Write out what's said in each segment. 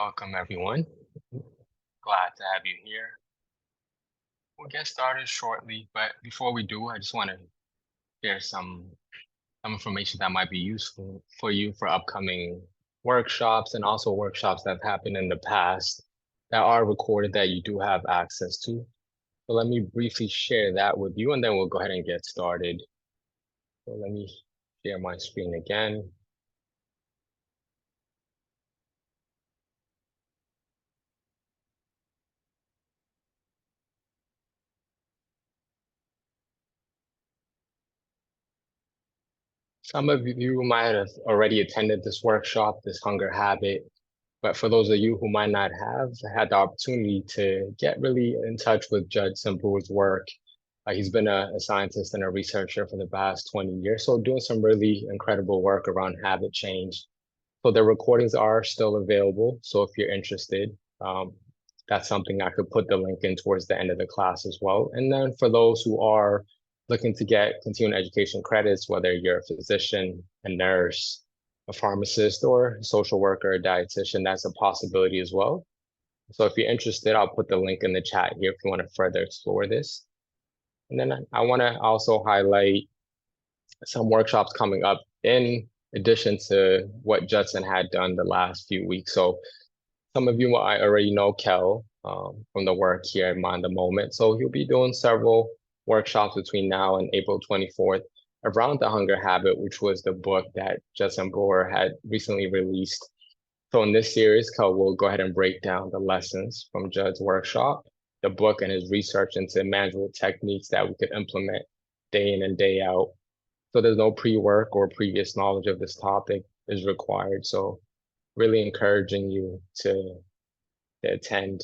Welcome, everyone. Glad to have you here. We'll get started shortly, but before we do, I just want to share some information that might be useful for you for upcoming workshops and also workshops that have happened in the past that are recorded that you do have access to. So let me briefly share that with you, and then we'll go ahead and get started. So let me share my screen again. Some of you might have already attended this workshop, this hunger habit. But for those of you who might not have had the opportunity to get really in touch with Judge Simple's work, he's been a scientist and a researcher for the past 20 years, so doing some really incredible work around habit change. So the recordings are still available. So if you're interested, that's something I could put the link in towards the end of the class as well. And then for those who are looking to get continuing education credits, whether you're a physician, a nurse, a pharmacist, or a social worker, a dietitian, that's a possibility as well. So if you're interested, I'll put the link in the chat here if you want to further explore this. And then I want to also highlight some workshops coming up in addition to what Judson had done the last few weeks. So some of you might already know Kel from the work here at Mind the Moment. So he'll be doing several workshops between now and April 24th around the hunger habit, which was the book that Judson Brewer had recently released. So in this series, Kel will go ahead and break down the lessons from Judd's workshop, the book, and his research into management techniques that we could implement day in and day out. So there's no pre-work or previous knowledge of this topic is required. So really encouraging you to attend.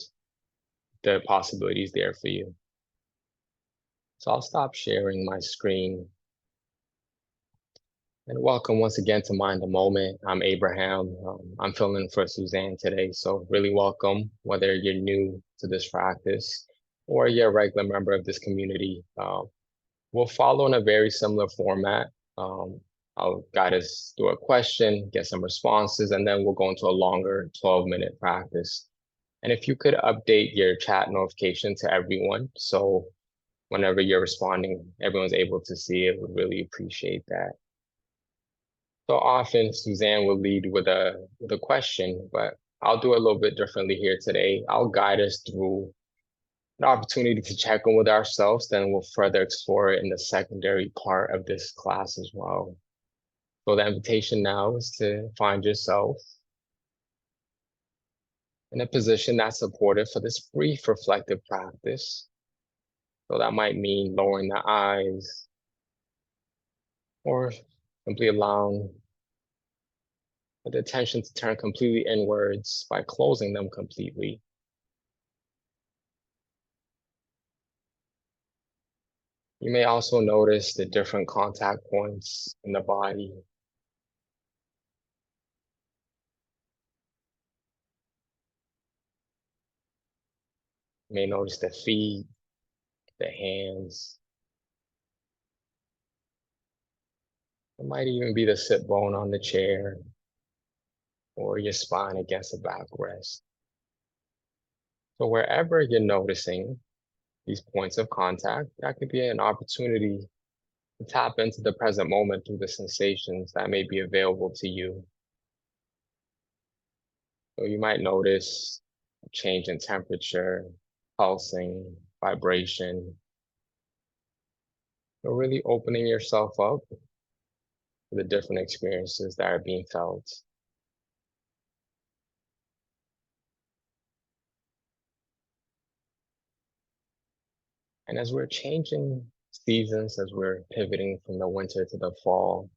The possibilities there for you. So I'll stop sharing my screen. And welcome once again to Mind the Moment. I'm Abraham. I'm filling in for Suzanne today. So really welcome, whether you're new to this practice or you're a regular member of this community. We'll follow in a very similar format. I'll guide us through a question, get some responses, and then we'll go into a longer 12-minute practice. And if you could update your chat notification to everyone, so whenever you're responding, everyone's able to see it, would really appreciate that. So often Suzanne will lead with a question, but I'll do it a little bit differently here today. I'll guide us through an opportunity to check in with ourselves, then we'll further explore it in the secondary part of this class as well. So the invitation now is to find yourself in a position that's supportive for this brief reflective practice. So that might mean lowering the eyes or simply allowing the attention to turn completely inwards by closing them completely. You may also notice the different contact points in the body. You may notice the feet, the hands. It might even be the sit bone on the chair or your spine against the backrest. So wherever you're noticing these points of contact, that could be an opportunity to tap into the present moment through the sensations that may be available to you. So you might notice a change in temperature, pulsing, vibration. So really opening yourself up to the different experiences that are being felt. And as we're changing seasons, as we're pivoting from the winter to the fall,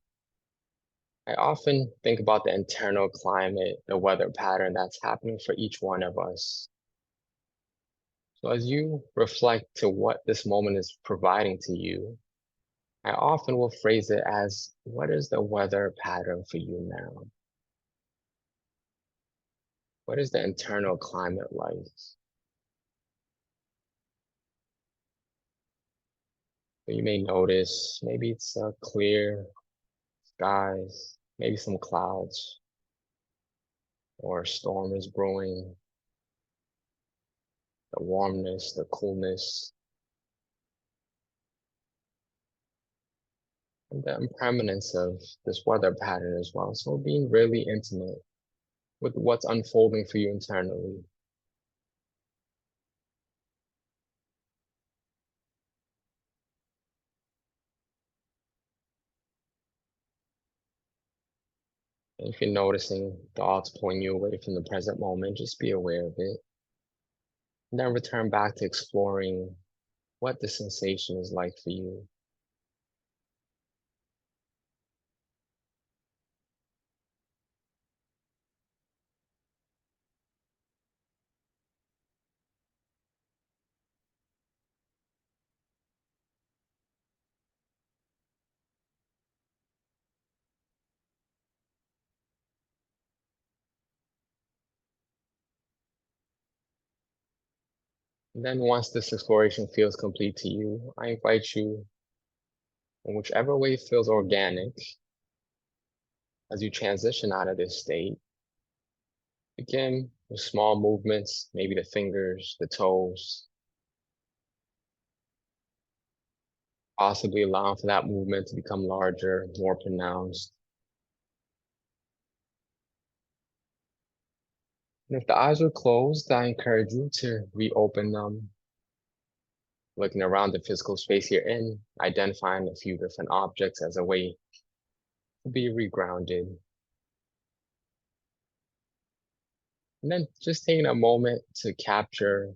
I often think about the internal climate, the weather pattern that's happening for each one of us. So as you reflect to what this moment is providing to you, I often will phrase it as, what is the weather pattern for you now? What is the internal climate like? So you may notice maybe it's clear skies, maybe some clouds. or a storm is brewing, the warmness, the coolness, and the impermanence of this weather pattern as well. So being really intimate with what's unfolding for you internally. And if you're noticing thoughts pulling you away from the present moment, just be aware of it. And then return back to exploring what the sensation is like for you. And then once this exploration feels complete to you, I invite you, in whichever way feels organic, as you transition out of this state, begin with small movements, maybe the fingers, the toes, possibly allowing for that movement to become larger, more pronounced. And if the eyes are closed, I encourage you to reopen them, looking around the physical space you're in, identifying a few different objects as a way to be regrounded. And then just taking a moment to capture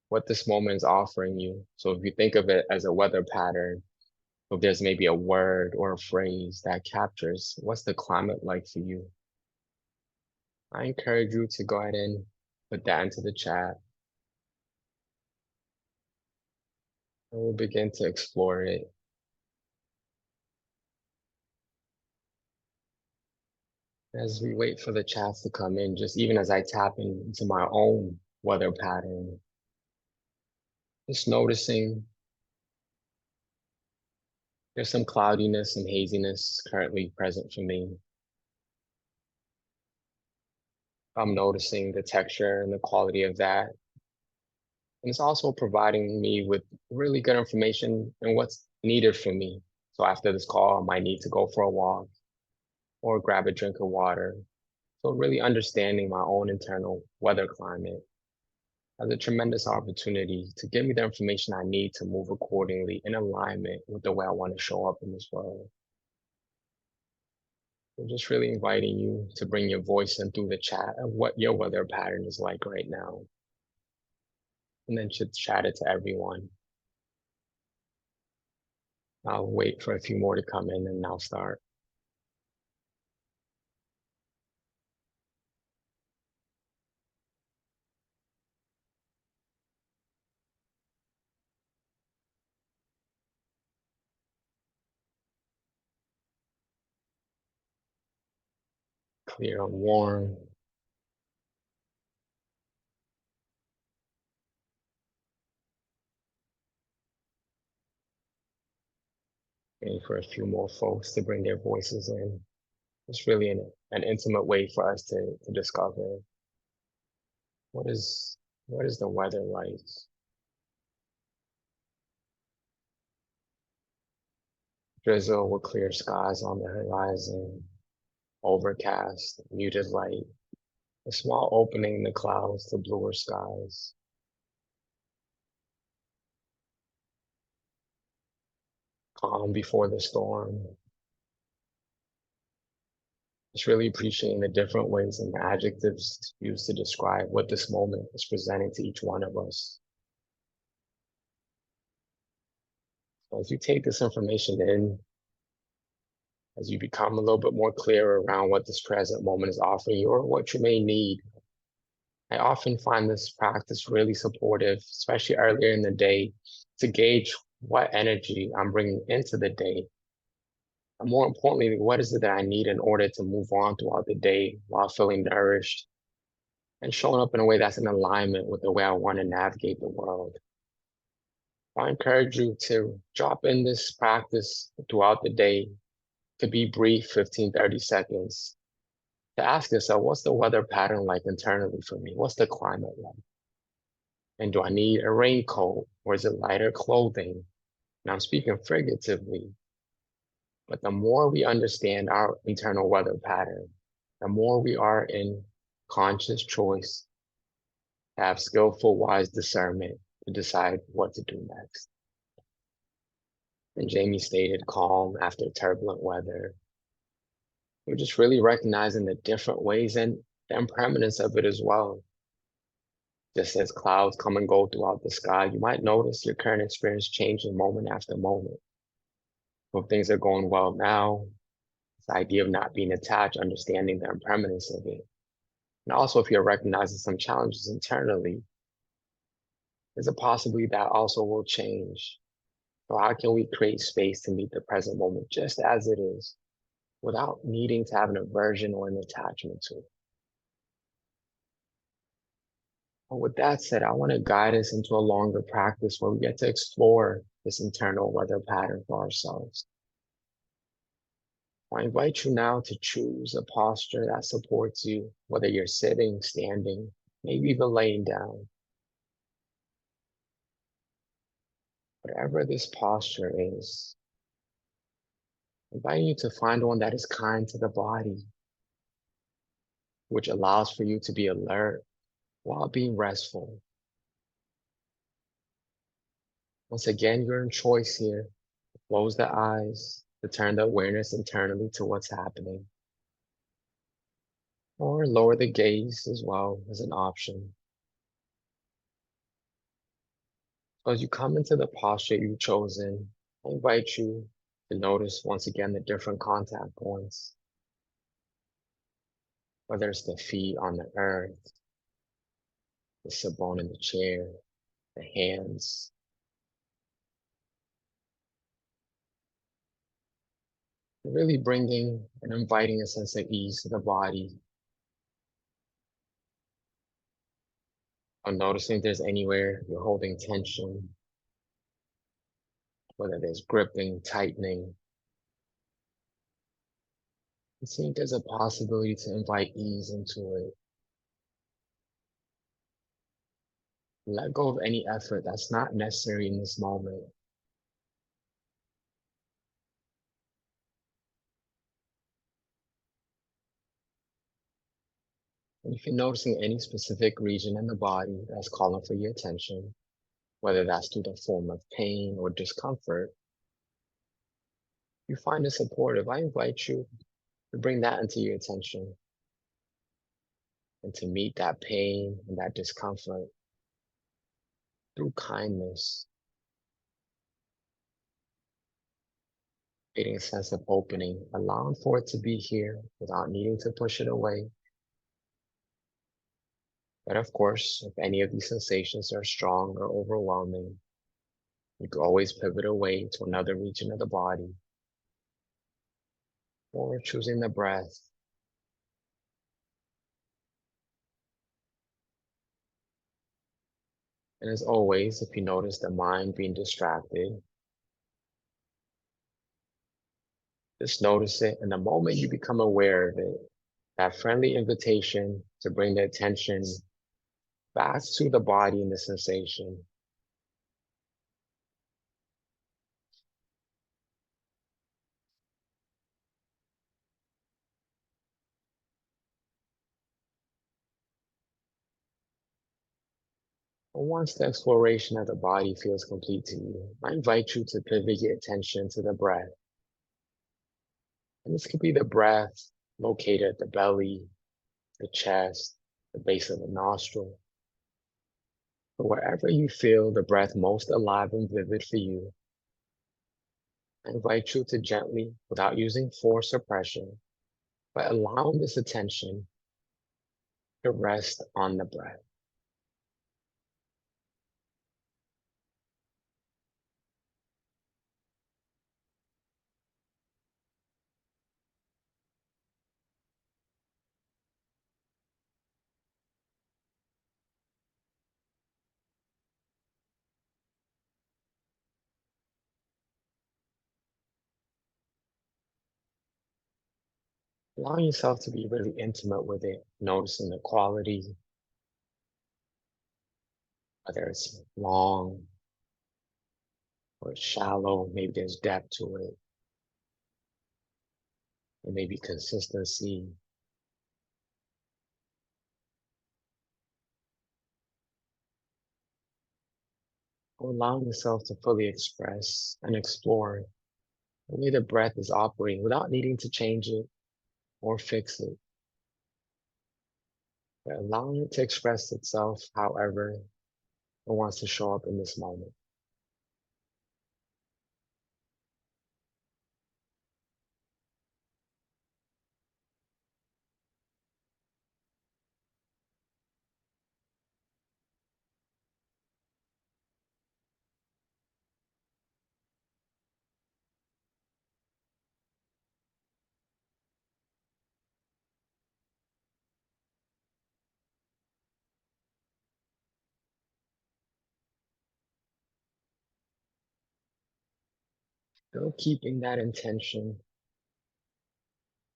what this moment is offering you. So if you think of it as a weather pattern, if there's maybe a word or a phrase that captures what's the climate like for you, I encourage you to go ahead and put that into the chat, and we'll begin to explore it. As we wait for the chats to come in, just even as I tap into my own weather pattern, just noticing there's some cloudiness and haziness currently present for me. I'm noticing the texture and the quality of that. And it's also providing me with really good information and what's needed for me. So after this call, I might need to go for a walk or grab a drink of water. So really understanding my own internal weather climate has a tremendous opportunity to give me the information I need to move accordingly in alignment with the way I want to show up in this world. I'm just really inviting you to bring your voice in through the chat of what your weather pattern is like right now, and then should chat it to everyone. I'll wait for a few more to come in and I'll start. Clear and warm. Waiting for a few more folks to bring their voices in. It's really an intimate way for us to discover what is the weather like. Drizzle with clear skies on the horizon, overcast, muted light, a small opening in the clouds to bluer skies. Calm before the storm. Just really appreciating the different ways and adjectives used to describe what this moment is presenting to each one of us. So as you take this information in, as you become a little bit more clear around what this present moment is offering you or what you may need, I often find this practice really supportive, especially earlier in the day, to gauge what energy I'm bringing into the day. And more importantly, what is it that I need in order to move on throughout the day while feeling nourished and showing up in a way that's in alignment with the way I want to navigate the world. I encourage you to drop in this practice throughout the day. To be brief, 15, 30 seconds, to ask yourself, what's the weather pattern like internally for me? What's the climate like? And do I need a raincoat or is it lighter clothing? And I'm speaking figuratively, but the more we understand our internal weather pattern, the more we are in conscious choice to have skillful, wise discernment to decide what to do next. And Jamie stated calm after turbulent weather. We're just really recognizing the different ways and the impermanence of it as well. Just as clouds come and go throughout the sky, you might notice your current experience changing moment after moment. If things are going well now, the idea of not being attached, understanding the impermanence of it. And also, if you're recognizing some challenges internally, there's a possibility that also will change. So how can we create space to meet the present moment just as it is without needing to have an aversion or an attachment to it? But with that said, I want to guide us into a longer practice where we get to explore this internal weather pattern for ourselves. I invite you now to choose a posture that supports you, whether you're sitting, standing, maybe even laying down. Whatever this posture is, inviting you to find one that is kind to the body, which allows for you to be alert while being restful. Once again, you're in choice here. Close the eyes to turn the awareness internally to what's happening. Or lower the gaze as well as an option. So as you come into the posture you've chosen, I invite you to notice once again the different contact points, whether it's the feet on the earth, the sit bone in the chair, the hands. Really bringing and inviting a sense of ease to the body. I'm noticing if there's anywhere you're holding tension, whether there's gripping, tightening. And seeing if there's a possibility to invite ease into it. Let go of any effort that's not necessary in this moment. And if you're noticing any specific region in the body that's calling for your attention, whether that's through the form of pain or discomfort, you find it supportive, I invite you to bring that into your attention and to meet that pain and that discomfort through kindness, creating a sense of opening, allowing for it to be here without needing to push it away. But of course, if any of these sensations are strong or overwhelming, you can always pivot away to another region of the body or choosing the breath. And as always, if you notice the mind being distracted, just notice it. And the moment you become aware of it, that friendly invitation to bring the attention back to the body and the sensation. And once the exploration of the body feels complete to you, I invite you to pivot your attention to the breath. And this could be the breath located at the belly, the chest, the base of the nostril. But wherever you feel the breath most alive and vivid for you, I invite you to gently, without using force or pressure, but allowing this attention to rest on the breath. Allowing yourself to be really intimate with it, noticing the quality, whether it's long or shallow, maybe there's depth to it, and maybe consistency, or allowing yourself to fully express and explore the way the breath is operating without needing to change it or fix it, but allowing it to express itself however it wants to show up in this moment. Still keeping that intention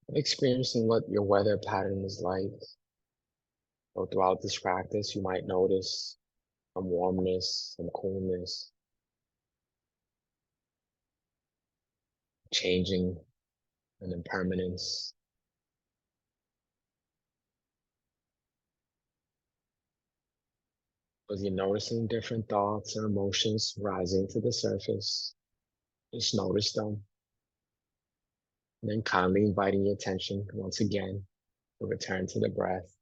of experiencing what your weather pattern is like. So throughout this practice, you might notice some warmness, some coolness, changing and impermanence. As you're noticing different thoughts or emotions rising to the surface, just notice them. And then kindly inviting your attention once again to return to the breath.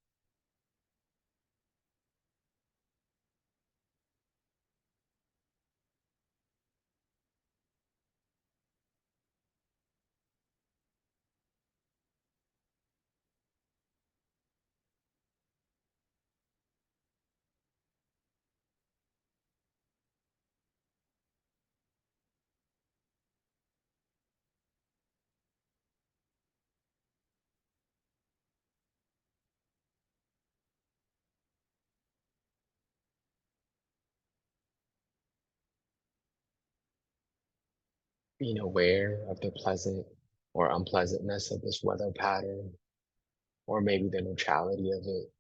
Being aware of the pleasant or unpleasantness of this weather pattern, or maybe the neutrality of it,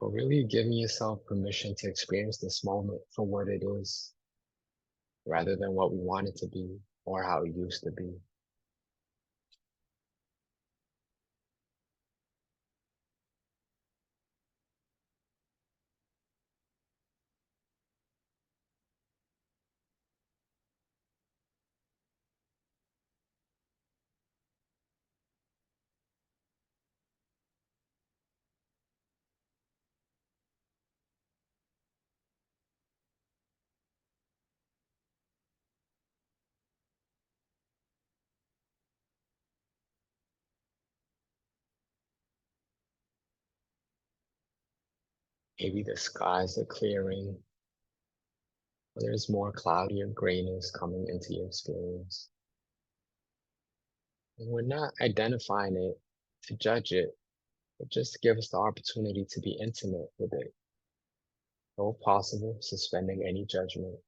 but really giving yourself permission to experience this moment for what it is, rather than what we want it to be or how it used to be. Maybe the skies are clearing, or there's more cloudy or grayness coming into your experience. And we're not identifying it to judge it, but just to give us the opportunity to be intimate with it, though possible, suspending any judgment.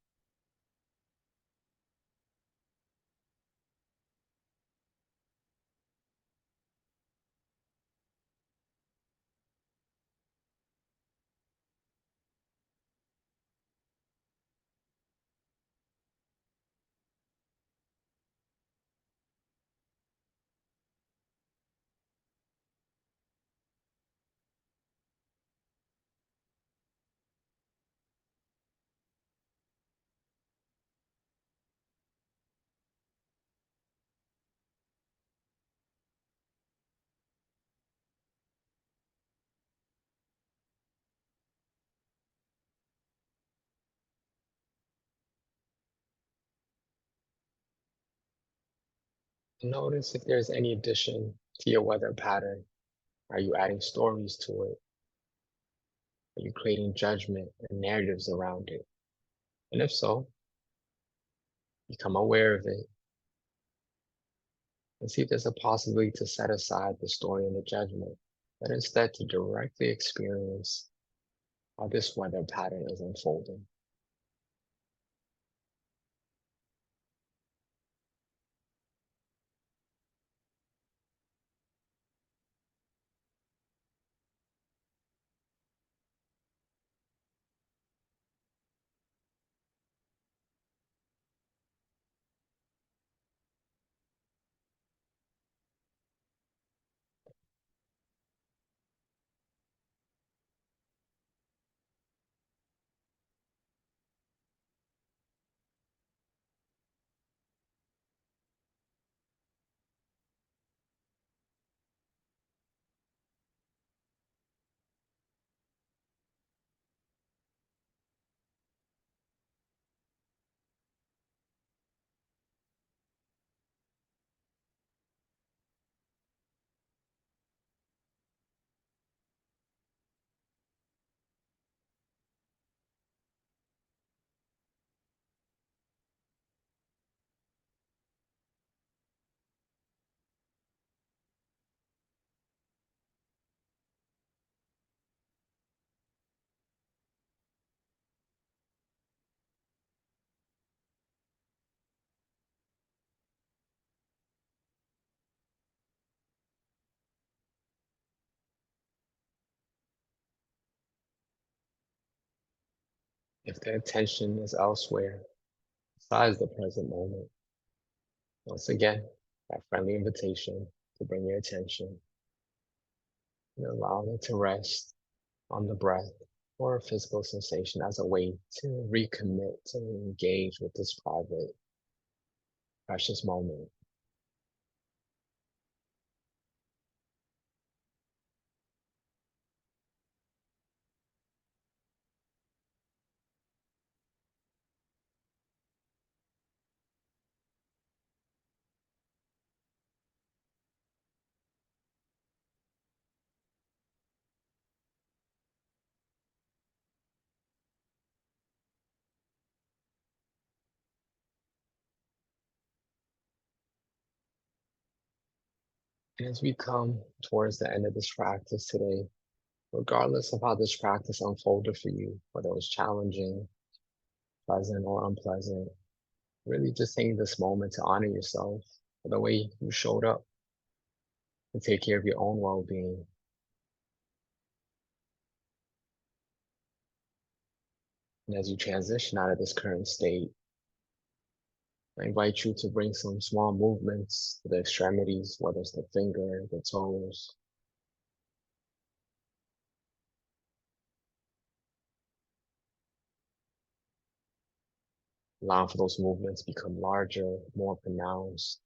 Notice if there's any addition to your weather pattern. Are you adding stories to it? Are you creating judgment and narratives around it? And if so, become aware of it and see if there's a possibility to set aside the story and the judgment, but instead to directly experience how this weather pattern is unfolding. If the attention is elsewhere, besides the present moment, once again, that friendly invitation to bring your attention and allow it to rest on the breath or a physical sensation as a way to recommit, to engage with this private, precious moment. And as we come towards the end of this practice today, regardless of how this practice unfolded for you, whether it was challenging, pleasant, or unpleasant, really just taking this moment to honor yourself for the way you showed up to take care of your own well-being. And as you transition out of this current state, I invite you to bring some small movements to the extremities, whether it's the finger, the toes, allowing for those movements to become larger, more pronounced.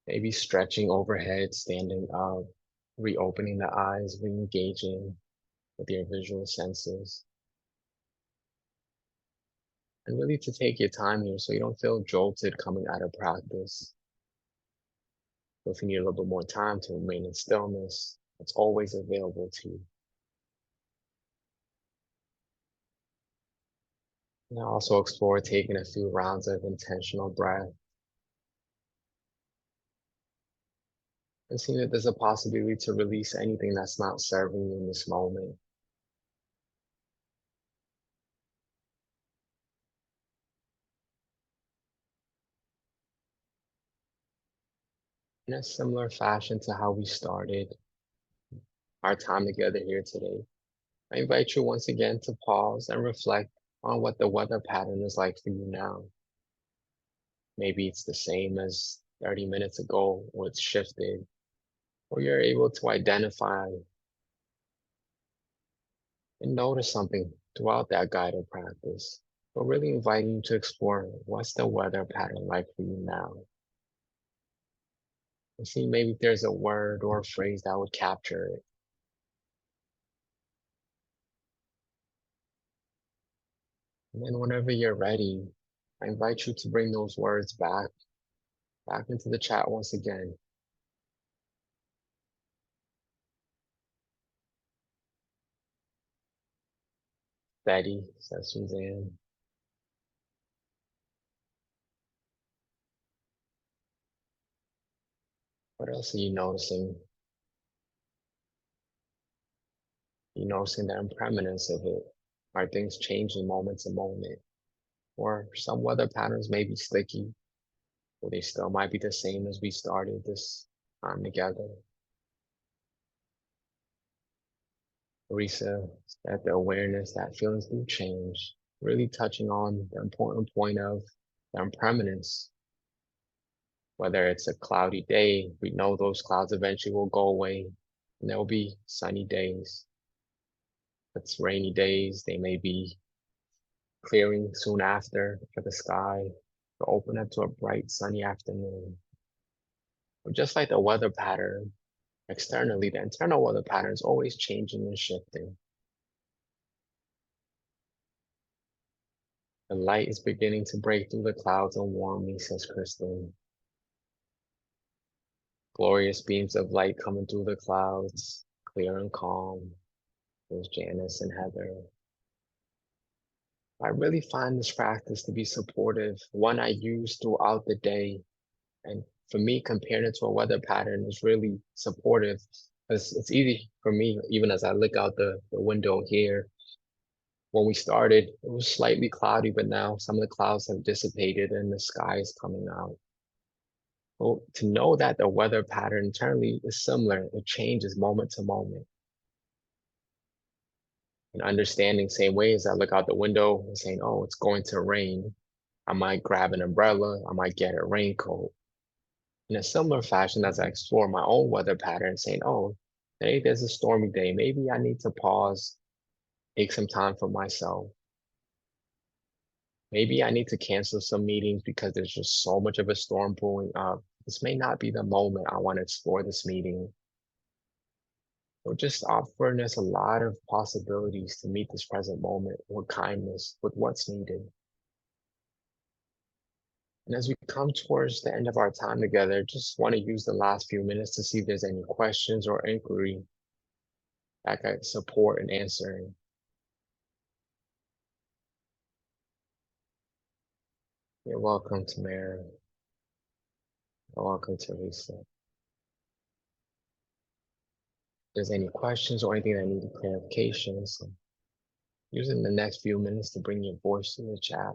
Maybe stretching overhead, standing up, reopening the eyes, re-engaging with your visual senses. And really to take your time here so you don't feel jolted coming out of practice. So if you need a little bit more time to remain in stillness, it's always available to you. And also explore taking a few rounds of intentional breath and seeing that there's a possibility to release anything that's not serving you in this moment. In a similar fashion to how we started our time together here today, I invite you once again to pause and reflect on what the weather pattern is like for you now. Maybe it's the same as 30 minutes ago, or it's shifted, or you're able to identify and notice something throughout that guided practice. But really inviting you to explore what's the weather pattern like for you now. And see maybe if there's a word or a phrase that would capture it. And then whenever you're ready, I invite you to bring those words back into the chat once again. Steady, says Suzanne. What else are you noticing? You noticing the impermanence of it? Are things changing moment to moment? Or some weather patterns may be sticky, or they still might be the same as we started this time together. Teresa said the awareness that feelings do change, really touching on the important point of the impermanence. Whether it's a cloudy day, we know those clouds eventually will go away and there will be sunny days. If it's rainy days, they may be clearing soon after for the sky to open up to a bright sunny afternoon. But just like the weather pattern externally, the internal weather pattern is always changing and shifting. The light is beginning to break through the clouds and warm me, says Kristen. Glorious beams of light coming through the clouds, clear and calm. There's Janice and Heather. I really find this practice to be supportive, one I use throughout the day. And for me, comparing it to a weather pattern is really supportive. It's easy for me, even as I look out the window here. When we started, it was slightly cloudy, but now some of the clouds have dissipated and the sky is coming out. Well, to know that the weather pattern internally is similar, it changes moment to moment. And understanding same way as I look out the window and saying, oh, it's going to rain. I might grab an umbrella. I might get a raincoat. In a similar fashion, as I explore my own weather pattern, saying, oh, today there's a stormy day. Maybe I need to pause, take some time for myself. Maybe I need to cancel some meetings because there's just so much of a storm brewing up. This may not be the moment I want to explore this meeting. So just offering us a lot of possibilities to meet this present moment with kindness, with what's needed. And as we come towards the end of our time together, just want to use the last few minutes to see if there's any questions or inquiry that could support in answering. You're welcome, Tamara. You're welcome, Teresa. If there's any questions or anything that need clarification, so using the next few minutes to bring your voice to the chat.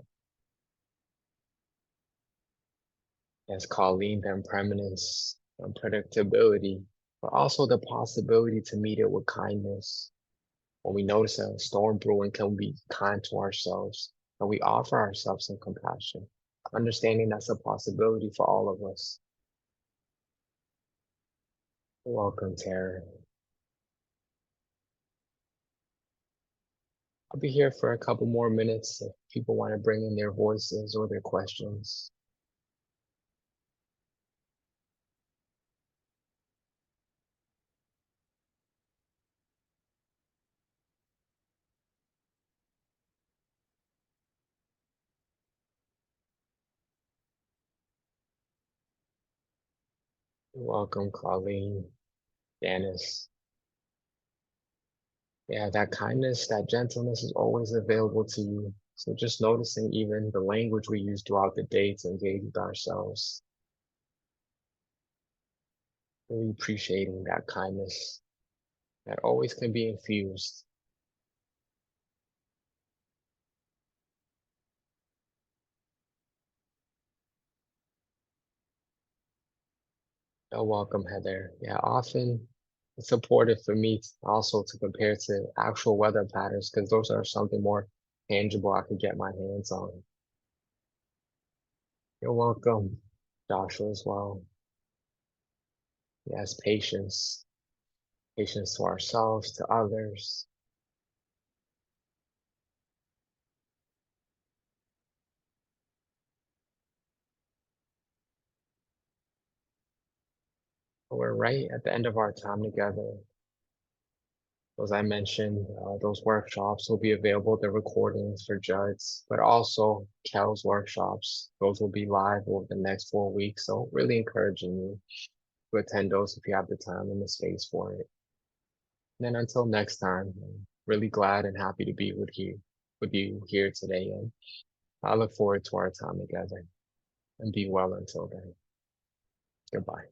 As Colleen, the impermanence, unpredictability, but also the possibility to meet it with kindness. When we notice a storm brewing, can we be kind to ourselves? Can we offer ourselves some compassion? Understanding that's a possibility for all of us. Welcome, Tara. I'll be here for a couple more minutes if people want to bring in their voices or their questions. You're welcome, Colleen, Janice. Yeah, that kindness, that gentleness is always available to you. So just noticing even the language we use throughout the day to engage with ourselves, really appreciating that kindness that always can be infused. You're welcome, Heather. Yeah, often it's supportive for me also to compare to actual weather patterns because those are something more tangible I could get my hands on. You're welcome, Joshua, as well. Yes, patience, patience to ourselves, to others. We're right at the end of our time together. As I mentioned, those workshops will be available, the recordings for Judd's, but also Kel's workshops. Those will be live over the next 4 weeks. So really encouraging you to attend those if you have the time and the space for it. And then until next time, I'm really glad and happy to be with you here today. And I look forward to our time together and be well until then. Goodbye.